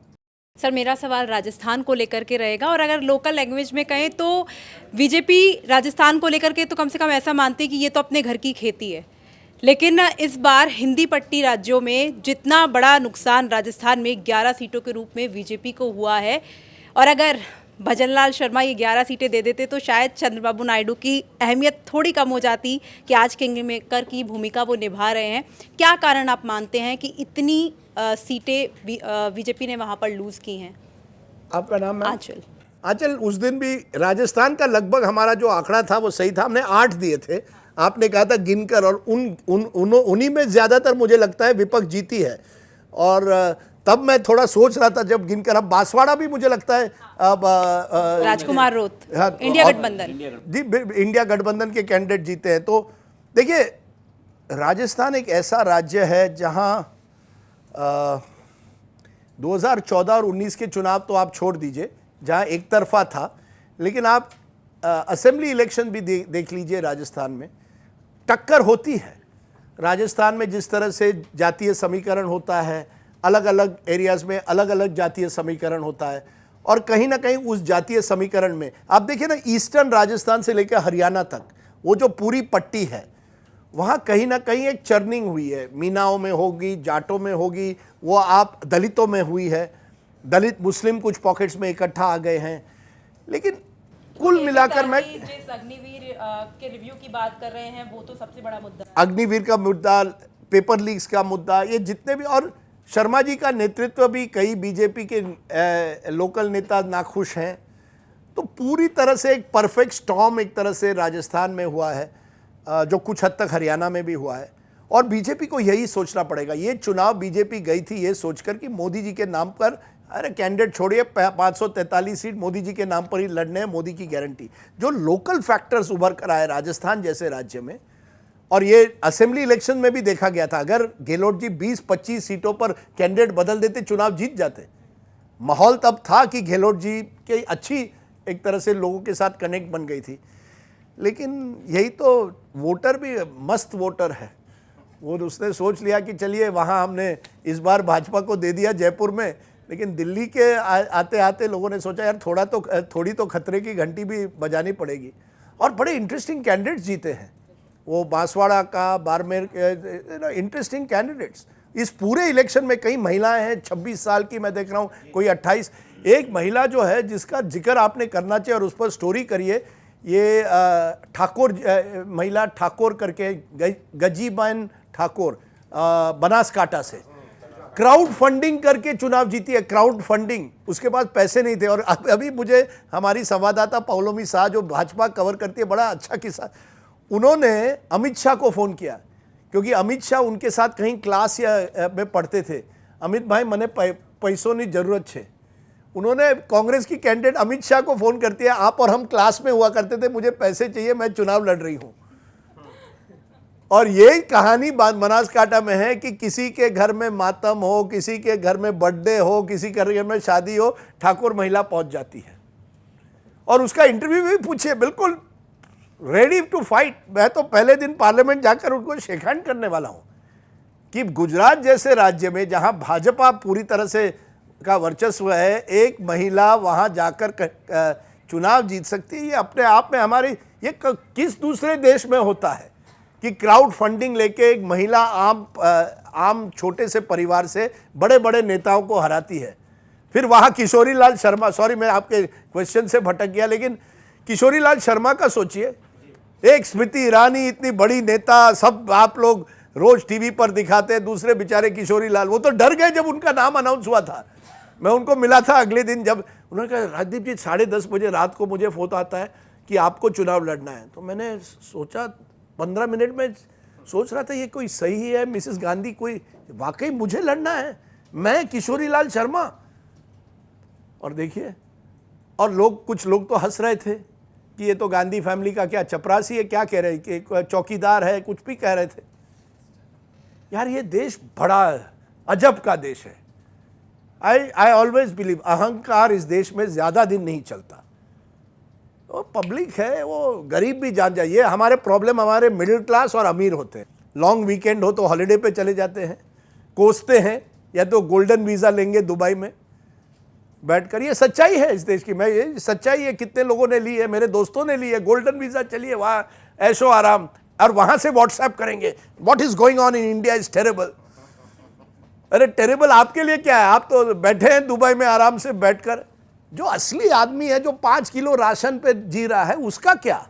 सर मेरा सवाल राजस्थान को लेकर के रहेगा, और अगर लोकल लैंग्वेज में कहें तो बीजेपी राजस्थान को लेकर के तो कम से कम ऐसा मानती है कि ये तो अपने घर की खेती है। लेकिन इस बार हिंदी पट्टी राज्यों में जितना बड़ा नुकसान राजस्थान में 11 सीटों के रूप में बीजेपी को हुआ है, और अगर भजनलाल शर्मा ये 11 सीटें दे देते तो शायद चंद्रबाबू नायडू की अहमियत थोड़ी कम हो जाती कि आज किंग मेकर की भूमिका वो निभा रहे हैं। क्या कारण आप मानते हैं कि इतनी सीटें बीजेपी ने वहाँ पर लूज़ की हैं? आपका नाम? आंचल। आंचल, उस दिन भी राजस्थान का लगभग हमारा जो आंकड़ा था वो सही था। हमने 8 दिए थे, आपने कहा था गिनकर, और उन्हीं में ज़्यादातर मुझे लगता है विपक्ष जीती है। और तब मैं थोड़ा सोच रहा था जब गिनकर, अब बांसवाड़ा भी मुझे लगता है अब राजकुमार रोत, हाँ, इंडिया और- गठबंधन। जी इंडिया गठबंधन के कैंडिडेट जीते हैं। तो देखिए, राजस्थान एक ऐसा राज्य है जहां 2014 और 19 के चुनाव तो आप छोड़ दीजिए, जहां एक तरफा था, लेकिन आप असेंबली इलेक्शन भी देख लीजिए राजस्थान में, टक्कर होती है। राजस्थान में जिस तरह से जातीय समीकरण होता है, अलग अलग एरियाज में अलग अलग जातीय समीकरण होता है, और कहीं ना कहीं उस जातीय समीकरण में आप देखिए ना, ईस्टर्न राजस्थान से लेकर हरियाणा तक वो जो पूरी पट्टी है, वहाँ कहीं ना कहीं एक चर्निंग हुई है। मीनाओं में होगी, जाटों में होगी, वो आप दलितों में हुई है, दलित मुस्लिम कुछ पॉकेट्स में इकट्ठा आ गए हैं। लेकिन कुल मिलाकर मैं जिस अग्निवीर के रिव्यू की बात कर रहे हैं, वो तो सबसे बड़ा मुद्दा है। अग्निवीर का मुद्दा, पेपर लीक्स का मुद्दा, ये जितने भी, और शर्मा जी का नेतृत्व भी, कई बीजेपी के लोकल नेता नाखुश हैं। तो पूरी तरह से एक परफेक्ट स्टॉर्म एक तरह से राजस्थान में हुआ है, जो कुछ हद तक हरियाणा में भी हुआ है। और बीजेपी को यही सोचना पड़ेगा। ये चुनाव बीजेपी गई थी ये सोचकर कि मोदी जी के नाम पर, अरे कैंडिडेट छोड़िए, 543 सीट मोदी जी के नाम पर ही लड़ने हैं, मोदी की गारंटी। जो लोकल फैक्टर्स उभर कर आए राजस्थान जैसे राज्य में, और ये असेंबली इलेक्शन में भी देखा गया था, अगर गहलोत जी 20-25 सीटों पर कैंडिडेट बदल देते, चुनाव जीत जाते। माहौल तब था कि गहलोत जी की अच्छी एक तरह से लोगों के साथ कनेक्ट बन गई थी। लेकिन यही तो, वोटर भी मस्त वोटर है, वो उसने सोच लिया कि चलिए वहाँ हमने इस बार भाजपा को दे दिया जयपुर में, लेकिन दिल्ली के आते आते लोगों ने सोचा यार थोड़ी तो खतरे की घंटी भी बजानी पड़ेगी। और बड़े इंटरेस्टिंग कैंडिडेट्स जीते हैं, वो बांसवाड़ा का, बाड़मेर के, इंटरेस्टिंग कैंडिडेट्स। इस पूरे इलेक्शन में कई महिलाएं हैं, 26 साल की मैं देख रहा हूँ, कोई 28। एक महिला जो है जिसका जिक्र आपने करना चाहिए और उस पर स्टोरी करिए, ये ठाकुर, महिला ठाकुर करके, गजीबन ठाकुर, बनासकांठा से क्राउड फंडिंग करके चुनाव जीती है। क्राउड फंडिंग, उसके पास पैसे नहीं थे। और अभी मुझे हमारी संवाददाता पौलोमी शाह जो भाजपा कवर करती है, बड़ा अच्छा किस्सा, उन्होंने अमित शाह को फ़ोन किया, क्योंकि अमित शाह उनके साथ कहीं क्लास या में पढ़ते थे। अमित भाई, मैंने पैसों की ज़रूरत है। उन्होंने कांग्रेस की कैंडिडेट अमित शाह को फ़ोन करती है, आप और हम क्लास में हुआ करते थे, मुझे पैसे चाहिए, मैं चुनाव लड़ रही हूँ। और ये कहानी बनासकांठा में है कि किसी के घर में मातम हो, किसी के घर में बर्थडे हो, किसी के घर में शादी हो, ठाकुर महिला पहुंच जाती है। और उसका इंटरव्यू भी पूछिए, बिल्कुल रेडी टू फाइट। मैं तो पहले दिन पार्लियामेंट जाकर उनको शेक हैंड करने वाला हूं कि गुजरात जैसे राज्य में जहां भाजपा पूरी तरह से का वर्चस्व है, एक महिला वहां जाकर चुनाव जीत सकती है। ये अपने आप में हमारी, ये किस दूसरे देश में होता है कि क्राउड फंडिंग लेके एक महिला आम छोटे से परिवार से बड़े बड़े नेताओं को हराती है। फिर वहाँ किशोरी लाल शर्मा, सॉरी मैं आपके क्वेश्चन से भटक गया, लेकिन किशोरी लाल शर्मा का सोचिए, एक स्मृति ईरानी इतनी बड़ी नेता, सब आप लोग रोज टीवी पर दिखाते हैं, दूसरे बेचारे किशोरी लाल, वो तो डर गए जब उनका नाम अनाउंस हुआ था। मैं उनको मिला था अगले दिन, जब उन्होंने कहा राजदीप जी 10:30 बजे रात को मुझे फोन आता है कि आपको चुनाव लड़ना है। तो मैंने सोचा 15 मिनट में सोच रहा था ये कोई सही है, मिसेस गांधी कोई वाकई मुझे लड़ना है, मैं किशोरी लाल शर्मा। और देखिए, और लोग, कुछ लोग तो हंस रहे थे कि ये तो गांधी फैमिली का क्या चपरासी है, क्या कह रहे हैं कि चौकीदार है, कुछ भी कह रहे थे। यार ये देश बड़ा अजब का देश है। आई ऑलवेज बिलीव अहंकार इस देश में ज्यादा दिन नहीं चलता। वो पब्लिक है, वो गरीब भी जान जाए। ये हमारे प्रॉब्लम, हमारे मिडिल क्लास और अमीर होते हैं। लॉन्ग वीकेंड हो तो हॉलिडे पे चले जाते हैं, कोसते हैं, या तो गोल्डन वीज़ा लेंगे दुबई में बैठकर। ये सच्चाई है इस देश की, मैं ये सच्चाई है, कितने लोगों ने ली है, मेरे दोस्तों ने ली है गोल्डन वीज़ा, चलिए वहाँ ऐशो आराम, और वहाँ से व्हाट्सएप करेंगे what is going on in India is terrible. अरे टेरेबल आपके लिए क्या है, आप तो बैठे हैं दुबई में आराम से बैठकर। जो असली आदमी है, जो 5 किलो राशन पे जी रहा है, उसका क्या?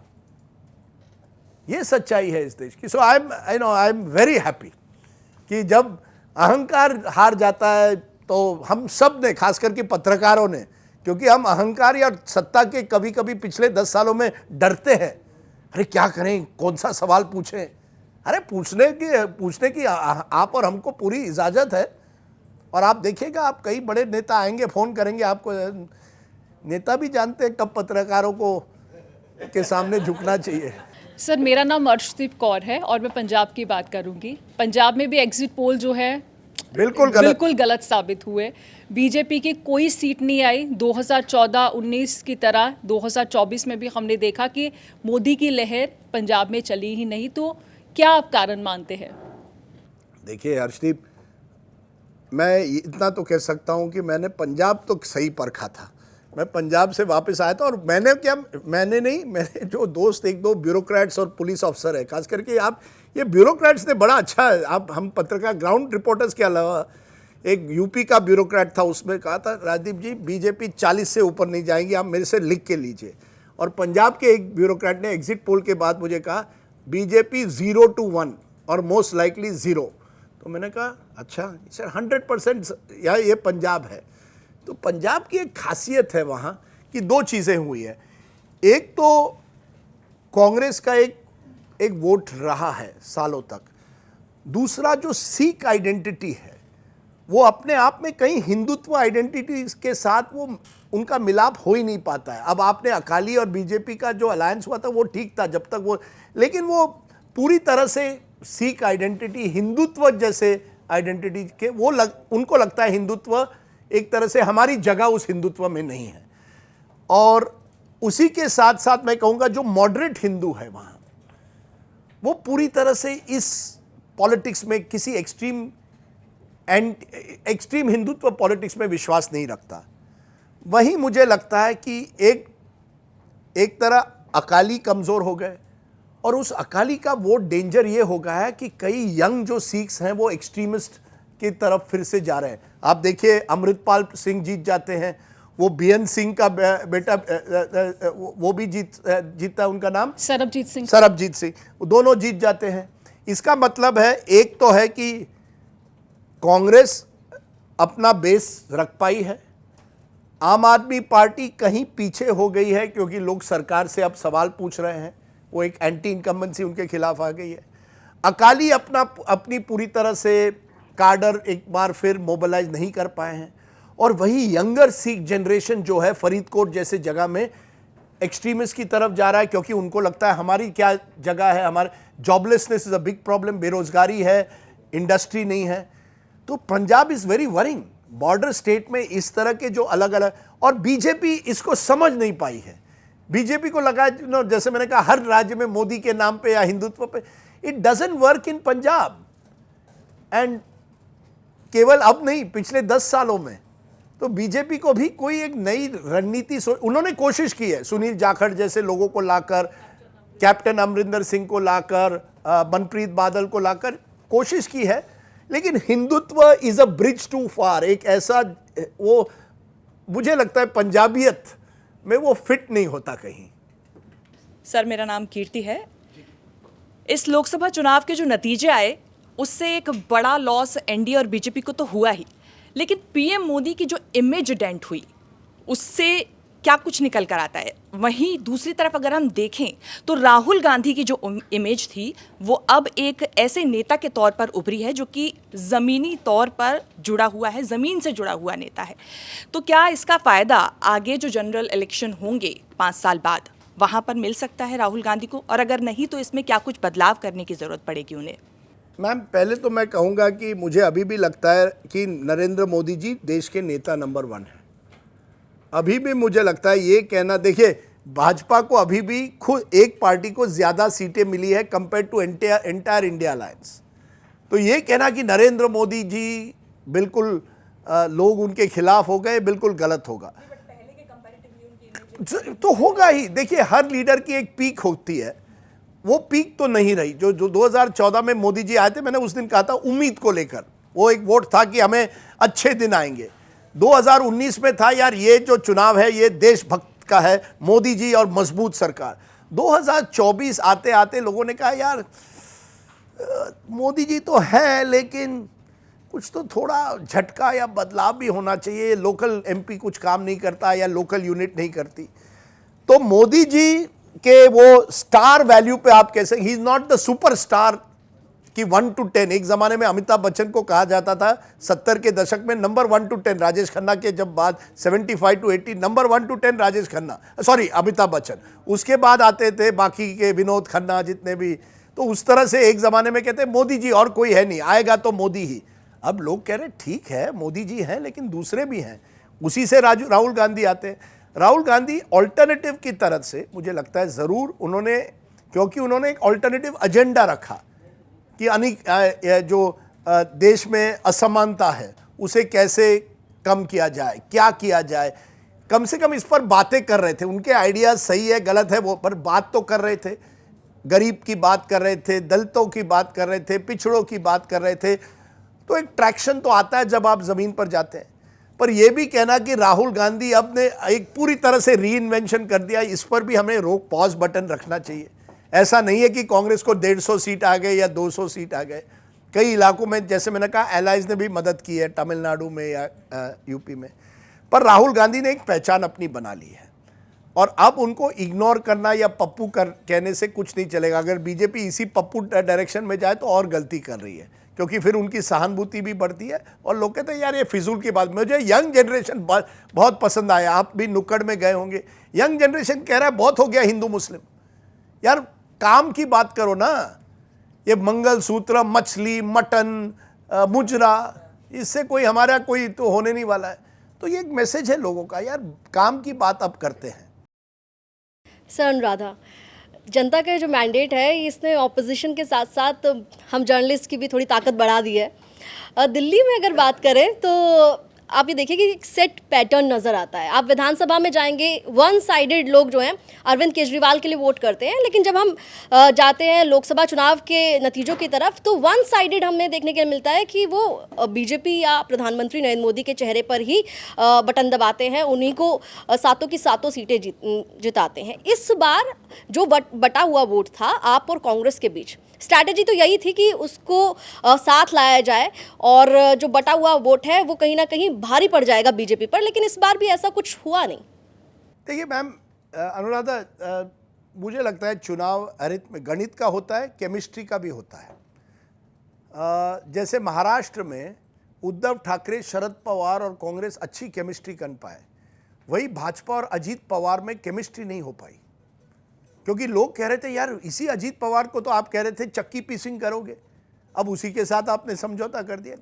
ये सच्चाई है इस देश की। सो आई एम वेरी हैप्पी कि जब अहंकार हार जाता है तो हम सब ने, खास करके पत्रकारों ने, क्योंकि हम अहंकार या सत्ता के कभी कभी पिछले 10 सालों में डरते हैं। अरे क्या करें, कौन सा सवाल पूछें? अरे पूछने की आप और हमको पूरी इजाज़त है। और आप देखिएगा, आप कई बड़े नेता आएंगे, फ़ोन करेंगे आपको। नेता भी जानते हैं कब पत्रकारों को के सामने झुकना चाहिए। सर, मेरा नाम अर्शदीप कौर है और मैं पंजाब की बात करूंगी। पंजाब में भी एग्जिट पोल जो है बिल्कुल गलत साबित हुए। बीजेपी की कोई सीट नहीं आई। 2014-19 की तरह 2024 में भी हमने देखा कि मोदी की लहर पंजाब में चली ही नहीं। तो क्या आप कारण मानते हैं? देखिए अर्शदीप, मैं इतना तो कह सकता हूं कि मैंने पंजाब तो सही परखा था। मैं पंजाब से वापस आया था और मैंने जो दोस्त एक दो ब्यूरोक्रेट्स और पुलिस अफसर है, खास करके आप ये ब्यूरोक्रेट्स ने बड़ा अच्छा है। आप हम पत्रकार ग्राउंड रिपोर्टर्स के अलावा एक यूपी का ब्यूरोक्रेट था, उसमें कहा था राजदीप जी बीजेपी 40 से ऊपर नहीं जाएंगी, आप मेरे से लिख के लीजिए। और पंजाब के एक ब्यूरोक्रेट ने एग्जिट पोल के बाद मुझे कहा बीजेपी 0 to 1 और मोस्ट लाइकली 0। तो मैंने कहा अच्छा सर, 100% ये पंजाब है। तो पंजाब की एक खासियत है वहाँ कि दो चीज़ें हुई है। एक तो कांग्रेस का एक वोट रहा है सालों तक। दूसरा जो सिख आइडेंटिटी है वो अपने आप में कहीं हिंदुत्व आइडेंटिटी के साथ वो उनका मिलाप हो ही नहीं पाता है। अब आपने अकाली और बीजेपी का जो अलायंस हुआ था वो ठीक था जब तक वो, लेकिन वो पूरी तरह से सिख आइडेंटिटी हिंदुत्व जैसे आइडेंटिटी के उनको लगता है हिंदुत्व एक तरह से हमारी जगह उस हिंदुत्व में नहीं है। और उसी के साथ साथ मैं कहूँगा जो मॉडरेट हिंदू है वहाँ, वो पूरी तरह से इस पॉलिटिक्स में किसी एक्सट्रीम हिंदुत्व पॉलिटिक्स में विश्वास नहीं रखता। वहीं मुझे लगता है कि एक तरह अकाली कमज़ोर हो गए और उस अकाली का वोट डेंजर ये हो गया है कि कई यंग जो सिख्स हैं वो एक्सट्रीमिस्ट की तरफ फिर से जा रहे हैं। आप देखिए अमृतपाल सिंह जीत जाते हैं, वो बीएन सिंह का बेटा वो भी जीता, उनका नाम सरबजीत सिंह, वो दोनों जीत जाते हैं। इसका मतलब है एक तो है कि कांग्रेस अपना बेस रख पाई है, आम आदमी पार्टी कहीं पीछे हो गई है क्योंकि लोग सरकार से अब सवाल पूछ रहे हैं, वो एक एंटी इनकम्बेंसी उनके खिलाफ आ गई है। अकाली अपनी पूरी तरह से कार्डर एक बार फिर मोबिलाइज नहीं कर पाए हैं। और वही यंगर सिख जनरेशन जो है फरीदकोट जैसे जगह में एक्सट्रीमिस्ट की तरफ जा रहा है क्योंकि उनको लगता है हमारी क्या जगह है, हमारे joblessness is a big problem, बेरोजगारी है, इंडस्ट्री नहीं है। तो Punjab is very worrying. Border state में इस तरह के जो अलग अलग, और बीजेपी इसको समझ नहीं पाई है। बीजेपी को लगा जैसे मैंने कहा हर राज्य में मोदी के नाम पे या हिंदुत्व पे, it doesn't work in Punjab. And केवल अब नहीं, पिछले 10 सालों में तो बीजेपी को भी कोई एक नई रणनीति उन्होंने कोशिश की है, सुनील जाखड़ जैसे लोगों को लाकर, कैप्टन अमरिंदर सिंह को लाकर, मनप्रीत बादल को लाकर कोशिश की है, लेकिन Hindutva is a bridge too far. एक ऐसा वो मुझे लगता है पंजाबियत में वो फिट नहीं होता कहीं। सर, मेरा नाम कीर्ति है। इस लोकसभा चुनाव के जो नतीजे आए उससे एक बड़ा लॉस एनडीए और बीजेपी को तो हुआ ही, लेकिन पीएम मोदी की जो इमेज डेंट हुई उससे क्या कुछ निकल कर आता है। वहीं दूसरी तरफ अगर हम देखें तो राहुल गांधी की जो इमेज थी वो अब एक ऐसे नेता के तौर पर उभरी है जो कि ज़मीनी तौर पर जुड़ा हुआ है, ज़मीन से जुड़ा हुआ नेता है। तो क्या इसका फ़ायदा आगे जो जनरल इलेक्शन होंगे 5 साल बाद वहाँ पर मिल सकता है राहुल गांधी को, और अगर नहीं तो इसमें क्या कुछ बदलाव करने की ज़रूरत पड़ेगी उन्हें? मैम, पहले तो मैं कहूँगा कि मुझे अभी भी लगता है कि नरेंद्र मोदी जी देश के नेता नंबर 1 है। अभी भी मुझे लगता है ये कहना, देखिए भाजपा को अभी भी खुद एक पार्टी को ज़्यादा सीटें मिली है compare to entire India alliance. तो ये कहना कि नरेंद्र मोदी जी बिल्कुल लोग उनके खिलाफ हो गए, बिल्कुल गलत होगा। तो होगा ही। देखिए हर लीडर की एक पीक होती है, वो पीक तो नहीं रही जो 2014 में मोदी जी आए थे। मैंने उस दिन कहा था उम्मीद को लेकर, वो एक वोट था कि हमें अच्छे दिन आएंगे। 2019 में था यार ये जो चुनाव है ये देशभक्त का है, मोदी जी और मजबूत सरकार। 2024 आते आते लोगों ने कहा यार मोदी जी तो है लेकिन कुछ तो थोड़ा झटका या बदलाव भी होना चाहिए, लोकल एमपी कुछ काम नहीं करता या लोकल यूनिट नहीं करती। तो मोदी जी के वो स्टार वैल्यू पे आप कैसे, he is not the super star कि 1 to 10, एक ज़माने में अमिताभ बच्चन को कहा जाता था 70 के दशक में नंबर 1 to 10, राजेश खन्ना के जब बाद 75 to 80 number 1 to 10 Rajesh Khanna, sorry Amitabh Bachchan, उसके बाद आते थे बाकी के विनोद खन्ना जितने भी। तो उस तरह से एक ज़माने में कहते मोदी जी और कोई है नहीं, आएगा तो मोदी ही। अब लोग कह रहे ठीक है मोदी जी हैं लेकिन दूसरे भी हैं, उसी से राहुल गांधी आते हैं। राहुल गांधी ऑल्टरनेटिव की तरफ से मुझे लगता है ज़रूर उन्होंने, क्योंकि उन्होंने एक ऑल्टरनेटिव एजेंडा रखा कि जो देश में असमानता है उसे कैसे कम किया जाए, क्या किया जाए, कम से कम इस पर बातें कर रहे थे। उनके आइडियाज़ सही है गलत है वो, पर बात तो कर रहे थे। गरीब की बात कर रहे थे, दलितों की बात कर रहे थे, पिछड़ों की बात कर रहे थे। तो एक ट्रैक्शन तो आता है जब आप ज़मीन पर जाते हैं। पर यह भी कहना कि राहुल गांधी अब ने एक पूरी तरह से री इन्वेंशन कर दिया, इस पर भी हमें रोक पॉज बटन रखना चाहिए। ऐसा नहीं है कि कांग्रेस को 150 सीट आ गए या 200 सीट आ गए। कई इलाकों में जैसे मैंने कहा एलाइज ने भी मदद की है, तमिलनाडु में या यूपी में। पर राहुल गांधी ने एक पहचान अपनी बना ली है और अब उनको इग्नोर करना या पप्पू कहने से कुछ नहीं चलेगा। अगर बीजेपी इसी पप्पू डायरेक्शन में जाए तो और गलती कर रही है, क्योंकि फिर उनकी सहानुभूति भी बढ़ती है और लोग कहते हैं यार ये फिजूल की बात। मुझे यंग जनरेशन बहुत पसंद आया, आप भी नुक्कड़ में गए होंगे। यंग जनरेशन कह रहा है बहुत हो गया हिंदू मुस्लिम, यार काम की बात करो ना। ये मंगलसूत्र, मछली, मटन, मुजरा, इससे कोई हमारा कोई तो होने नहीं वाला है। तो ये एक मैसेज है लोगों का, यार काम की बात अब करते हैं। सर अनुराधा, जनता का जो मैंडेट है इसने ऑपोजिशन के साथ साथ हम जर्नलिस्ट की भी थोड़ी ताकत बढ़ा दी है। दिल्ली में अगर बात करें तो आप ये देखिए कि एक सेट पैटर्न नज़र आता है। आप विधानसभा में जाएंगे, वन साइडेड लोग जो हैं अरविंद केजरीवाल के लिए वोट करते हैं, लेकिन जब हम जाते हैं लोकसभा चुनाव के नतीजों की तरफ तो वन साइडेड हमें देखने के लिए मिलता है कि वो बीजेपी या प्रधानमंत्री नरेंद्र मोदी के चेहरे पर ही बटन दबाते हैं, उन्हीं को सातों की सातों सीटें जिताते हैं। इस बार जो बटा हुआ वोट था आप और कांग्रेस के बीच, स्ट्रैटेजी तो यही थी कि उसको साथ लाया जाए और जो बटा हुआ वोट है वो कहीं ना कहीं भारी पड़ जाएगा बीजेपी पर, लेकिन इस बार भी ऐसा कुछ हुआ नहीं। देखिए मैम अनुराधा, मुझे लगता है चुनाव गणित का होता है, केमिस्ट्री का भी होता है। जैसे महाराष्ट्र में उद्धव ठाकरे, शरद पवार और कांग्रेस अच्छी केमिस्ट्री कर पाए, वही भाजपा और अजीत पवार में केमिस्ट्री नहीं हो पाई, क्योंकि लोग कह रहे थे यार इसी अजीत पवार को तो आप कह रहे थे चक्की पीसिंग करोगे, अब उसी के साथ आपने समझौता कर दिया।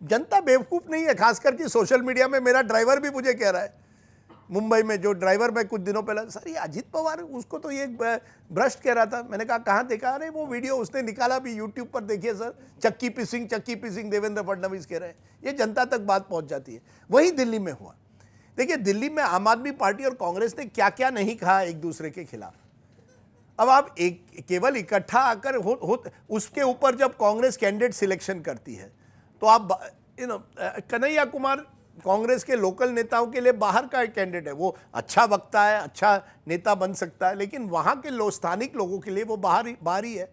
जनता बेवकूफ़ नहीं है, खास करके सोशल मीडिया में। मेरा ड्राइवर भी मुझे कह रहा है, मुंबई में जो ड्राइवर मैं कुछ दिनों पहले, सर ये अजीत पवार, उसको तो ये भ्रष्ट कह रहा था। मैंने कहा कहाँ देखा? अरे वो वीडियो उसने निकाला भी यूट्यूब पर, देखिए सर, चक्की पीसिंग देवेंद्र फडणवीस कह रहे हैं। ये जनता तक बात पहुँच जाती है। वही दिल्ली में हुआ। देखिए दिल्ली में आम आदमी पार्टी और कांग्रेस ने क्या क्या नहीं कहा एक दूसरे के खिलाफ। अब आप एक केवल इकट्ठा आकर उसके ऊपर जब कांग्रेस कैंडिडेट सिलेक्शन करती है तो आप कन्हैया कुमार कांग्रेस के लोकल नेताओं के लिए बाहर का कैंडिडेट है, वो अच्छा वक्ता है, अच्छा नेता बन सकता है, लेकिन वहाँ के स्थानिक लोगों के लिए वो बाहरी है।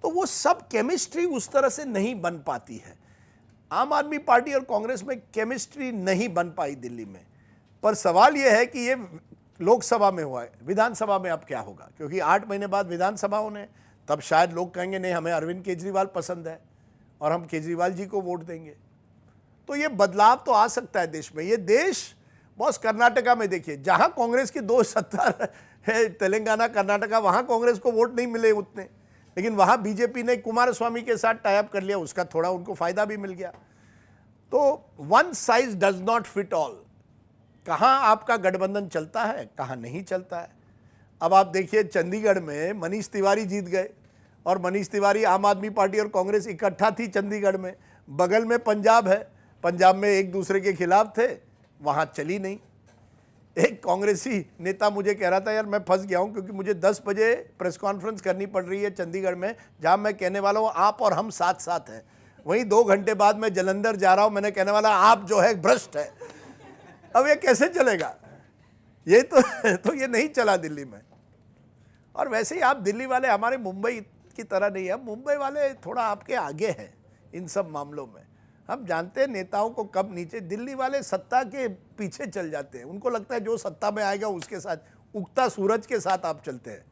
तो वो सब केमिस्ट्री उस तरह से नहीं बन पाती है। आम आदमी पार्टी और कांग्रेस में केमिस्ट्री नहीं बन पाई दिल्ली में। पर सवाल ये है कि ये लोकसभा में हुआ है, विधानसभा में अब क्या होगा? क्योंकि 8 महीने बाद विधानसभा होने, तब शायद लोग कहेंगे नहीं हमें अरविंद केजरीवाल पसंद है और हम केजरीवाल जी को वोट देंगे। तो ये बदलाव तो आ सकता है देश में। ये देश बॉस, कर्नाटका में देखिए, जहां कांग्रेस की 2 सत्ता है, तेलंगाना कर्नाटका, वहां कांग्रेस को वोट नहीं मिले उतने, लेकिन वहां बीजेपी ने कुमार स्वामी के साथ टाई अप कर लिया, उसका थोड़ा उनको फायदा भी मिल गया। तो one size does not fit all. कहाँ आपका गठबंधन चलता है, कहाँ नहीं चलता है। अब आप देखिए चंडीगढ़ में मनीष तिवारी जीत गए और मनीष तिवारी, आम आदमी पार्टी और कांग्रेस इकट्ठा थी चंडीगढ़ में। बगल में पंजाब है, पंजाब में एक दूसरे के खिलाफ थे, वहाँ चली नहीं। एक कांग्रेसी नेता मुझे कह रहा था यार मैं फंस गया हूँ, क्योंकि मुझे 10 बजे प्रेस कॉन्फ्रेंस करनी पड़ रही है चंडीगढ़ में, जहाँ मैं कहने वाला हूँ आप और हम साथ साथ हैं। वहीं 2 घंटे बाद मैं जलंधर जा रहा हूँ, मैंने कहने वाला आप जो है भ्रष्ट है। अब ये कैसे चलेगा? ये तो ये नहीं चला दिल्ली में। और वैसे ही आप दिल्ली वाले हमारे मुंबई की तरह नहीं है, मुंबई वाले थोड़ा आपके आगे हैं इन सब मामलों में। हम जानते हैं नेताओं को कब नीचे, दिल्ली वाले सत्ता के पीछे चल जाते हैं, उनको लगता है जो सत्ता में आएगा उसके साथ, उगता सूरज के साथ आप चलते हैं।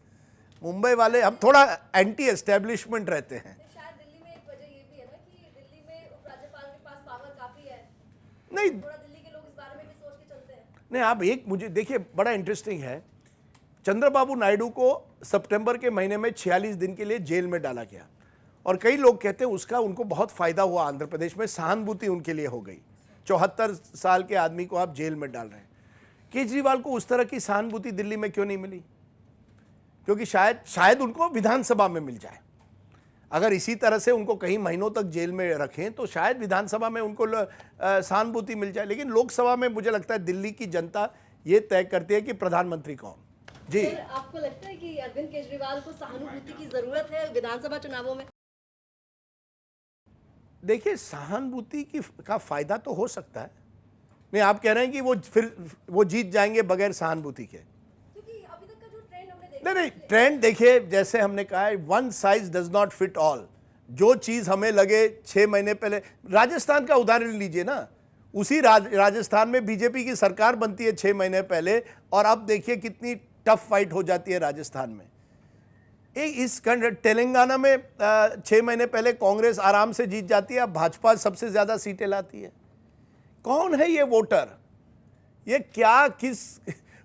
मुंबई वाले हम थोड़ा एंटी एस्टेब्लिशमेंट रहते हैं। नहीं नहीं, आप एक मुझे देखिए, बड़ा इंटरेस्टिंग है, चंद्रबाबू नायडू को सितंबर के महीने में 46 दिन के लिए जेल में डाला गया और कई लोग कहते हैं उसका उनको बहुत फायदा हुआ, आंध्र प्रदेश में सहानुभूति उनके लिए हो गई। 74 साल के आदमी को आप जेल में डाल रहे हैं। केजरीवाल को उस तरह की सहानुभूति दिल्ली में क्यों नहीं मिली? क्योंकि शायद उनको विधानसभा में मिल जाए। अगर इसी तरह से उनको कई महीनों तक जेल में रखें तो शायद विधानसभा में उनको सहानुभूति मिल जाए, लेकिन लोकसभा में मुझे लगता है दिल्ली की जनता ये तय करती है कि प्रधानमंत्री कौन। जी, आपको लगता है कि अरविंद केजरीवाल को सहानुभूति की जरूरत है विधानसभा चुनावों में? देखिए, सहानुभूति का फायदा तो हो सकता है। नहीं, आप कह रहे हैं कि वो जीत जाएंगे बगैर सहानुभूति के? क्योंकि अभी तक का जो ट्रेंड हमने देखा, नहीं, ट्रेंड देखिए, जैसे हमने कहा है, one size does not fit all. जो चीज हमें लगे 6 महीने पहले, राजस्थान का उदाहरण लीजिए ना, उसी राजस्थान में बीजेपी की सरकार बनती है 6 महीने पहले और अब देखिए कितनी टफ फाइट हो जाती है राजस्थान में। इस तेलंगाना में 6 महीने पहले कांग्रेस आराम से जीत जाती है, अब भाजपा सबसे ज्यादा सीटें लाती है। कौन है ये वोटर? ये क्या, किस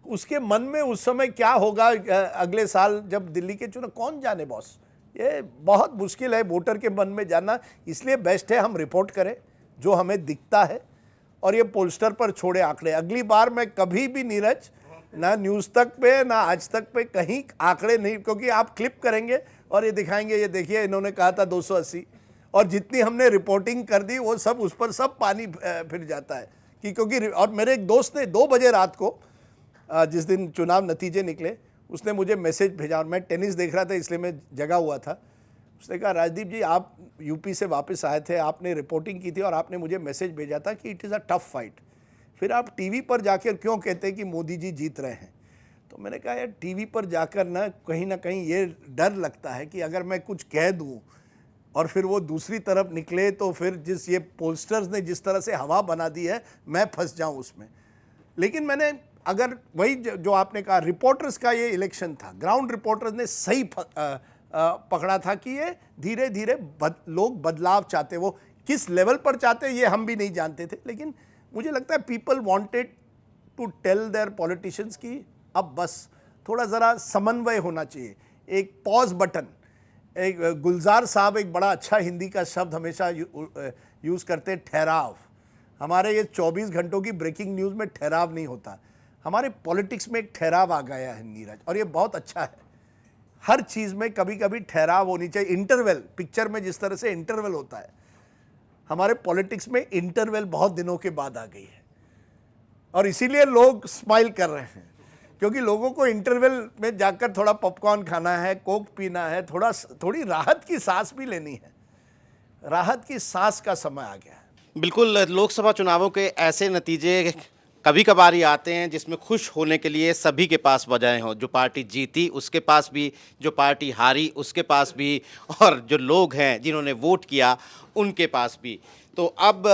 उसके मन में उस समय क्या होगा अगले साल जब दिल्ली के चुनाव, कौन जाने बॉस। ये बहुत मुश्किल है वोटर के मन में जानना, इसलिए बेस्ट है हम रिपोर्ट करें जो हमें दिखता है और ये पोस्टर पर छोड़े आंकड़े। अगली बार मैं कभी भी नीरज, ना न्यूज़ तक पे ना आज तक पे कहीं आंकड़े नहीं, क्योंकि आप क्लिप करेंगे और ये दिखाएंगे, ये देखिए इन्होंने कहा था 280 और जितनी हमने रिपोर्टिंग कर दी वो सब उस पर सब पानी फिर जाता है कि क्योंकि। और मेरे एक दोस्त ने 2 बजे रात को जिस दिन चुनाव नतीजे निकले उसने मुझे मैसेज भेजा और मैं टेनिस देख रहा था इसलिए मैं जगा हुआ था। उसने कहा, राजदीप जी आप यूपी से वापस आए थे, आपने रिपोर्टिंग की थी और आपने मुझे मैसेज भेजा था कि it is a tough fight, फिर आप टीवी पर जाकर क्यों कहते हैं कि मोदी जी जीत रहे हैं? तो मैंने कहा यार, टीवी पर जाकर ना कहीं ये डर लगता है कि अगर मैं कुछ कह दूं और फिर वो दूसरी तरफ निकले तो फिर ये पोस्टर्स ने जिस तरह से हवा बना दी है मैं फंस जाऊं उसमें। लेकिन मैंने अगर वही जो आपने कहा, रिपोर्टर्स का ये इलेक्शन था, ग्राउंड रिपोर्टर्स ने सही पकड़ा था कि ये धीरे धीरे लोग बदलाव चाहते, वो किस लेवल पर चाहते ये हम भी नहीं जानते थे, लेकिन मुझे लगता है people wanted to tell their politicians कि अब बस थोड़ा ज़रा समन्वय होना चाहिए, एक पॉज बटन। एक गुलजार साहब एक बड़ा अच्छा हिंदी का शब्द हमेशा यूज़ करते हैं, ठहराव। हमारे ये 24 घंटों की ब्रेकिंग न्यूज़ में ठहराव नहीं होता, हमारे पॉलिटिक्स में एक ठहराव आ गया है नीरज, और ये बहुत अच्छा है। हर चीज़ में कभी कभी ठहराव होनी चाहिए, इंटरवल। पिक्चर में जिस तरह से इंटरवल होता है, हमारे पॉलिटिक्स में इंटरवल बहुत दिनों के बाद आ गई है और इसीलिए लोग स्माइल कर रहे हैं, क्योंकि लोगों को इंटरवल में जाकर थोड़ा पॉपकॉर्न खाना है, कोक पीना है, थोड़ी राहत की सांस भी लेनी है। राहत की सांस का समय आ गया है। बिल्कुल, लोकसभा चुनावों के ऐसे नतीजे कभी कभार ही आते हैं जिसमें खुश होने के लिए सभी के पास वजहें हों। जो पार्टी जीती उसके पास भी, जो पार्टी हारी उसके पास भी, और जो लोग हैं जिन्होंने वोट किया उनके पास भी। तो अब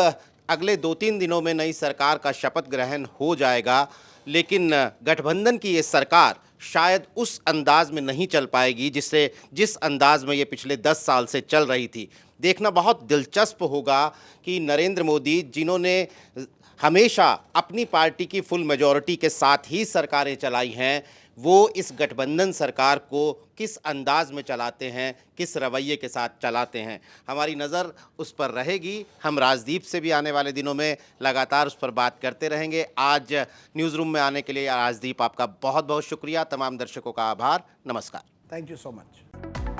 अगले 2-3 दिनों में नई सरकार का शपथ ग्रहण हो जाएगा, लेकिन गठबंधन की ये सरकार शायद उस अंदाज में नहीं चल पाएगी जिस अंदाज में ये पिछले 10 साल से चल रही थी। देखना बहुत दिलचस्प होगा कि नरेंद्र मोदी, जिन्होंने हमेशा अपनी पार्टी की फुल मेजॉरिटी के साथ ही सरकारें चलाई हैं, वो इस गठबंधन सरकार को किस अंदाज में चलाते हैं, किस रवैये के साथ चलाते हैं। हमारी नज़र उस पर रहेगी। हम राजदीप से भी आने वाले दिनों में लगातार उस पर बात करते रहेंगे। आज न्यूज़ रूम में आने के लिए राजदीप आपका बहुत बहुत शुक्रिया। तमाम दर्शकों का आभार। नमस्कार। Thank you so much.